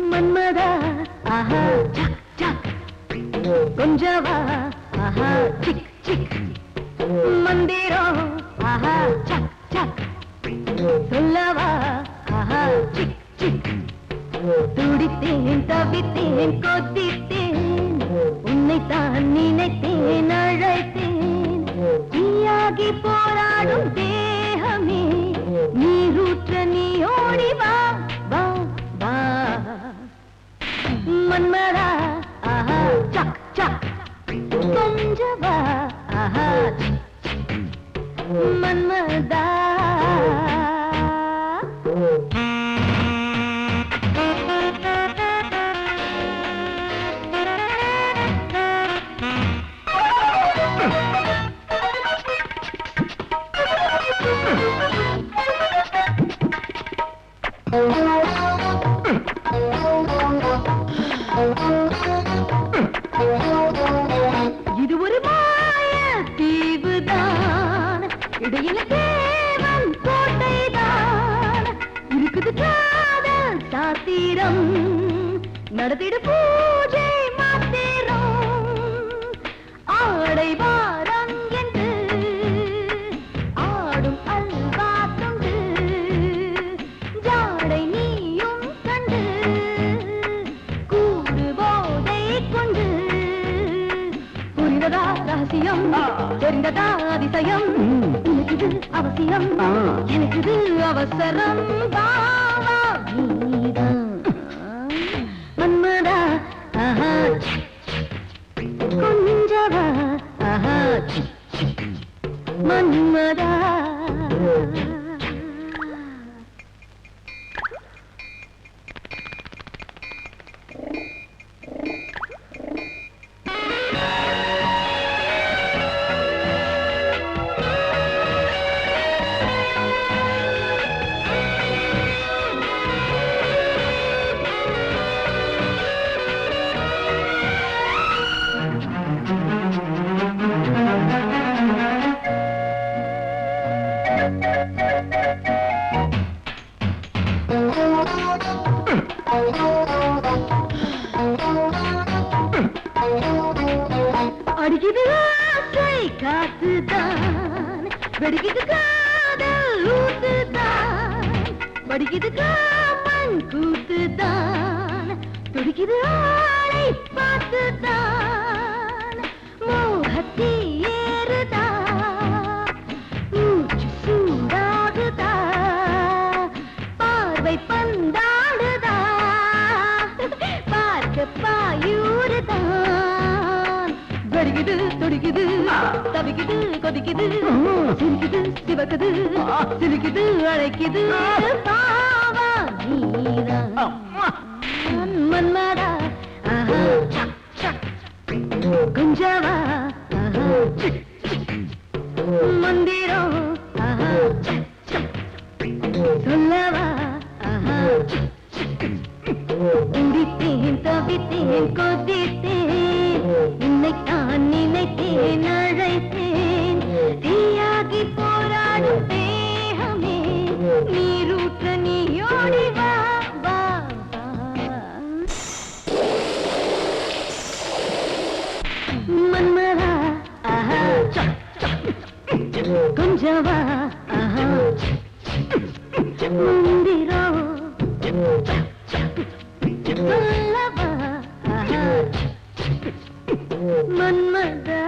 மன்மதா ஆஹா chuck chuck கொஞ்சவா ஆஹா sick sick மந்திரம் ஆஹா chuck chuck சொல்லவா ஆஹா sick sick துடித்தேன் தவித்தேன் கொதித்தேன் உன்னைத்தான் நினைத்தேன் அழைத்தேன் தீயாகி போராடும் தேகமே நீரூற்ற நீ ஓடி வா வா வா மன்மதா ஆஹா சக் சக் கொஞ்சவா ஆஹா மன்மதா இது ஒரு மாய தீவுதான் இடையில தேவன் கோட்டைதான் இருக்குது காதல் சாத்திரம் நடத்திடு பூஜை மாத்திரம் ஆடை வாரம் என்று ஆடும் அல்வாத்துண்டு ஜாடை நீயும் கண்டு கூடு போதை கொண்டு புரிந்ததா ரகசியம் தெரிந்ததா அதிசயம் எனக்குது அவசியம் எனக்குது அவசரம் பாவா நீதான் மன்மதா ஆஹா கொஞ்சவா ஆஹா மன்மதா அடிக்குது ஆசை காத்துதான் வெடிக்குது காதல் ஊத்துதான் படிக்குது காமன் கூத்துதான் துடிக்குது ஆளை பார்த்துதான் மோகத்தி ஏறுதா மூச்சு சூடாகுதா பார்வை பந்தாடுதா பார்க்க பாயூறுதான் வருகுது துடிக்குது தவிக்குது கொதிக்குது சிரிக்குது சிவக்குது சிரிக்குது அழைக்குது பாவா நீதான் மன்மதா ஆஹா கொஞ்சவா ஆஹா மந்திரம் ஆஹா சொல்லவா ஆஹா துடித்தேன் தவித்தேன் கொதித்தேன் உன்னைத்தான் நினைத்தேன் அழைத்தேன் தீயாகி போராடும் தேகமே நீரூற்ற நீயோடி வா வா மன்மதா ஆஹா கொஞ்சவா ஆஹா மந்திரம் சொல்லவா ஆஹா மன்மதா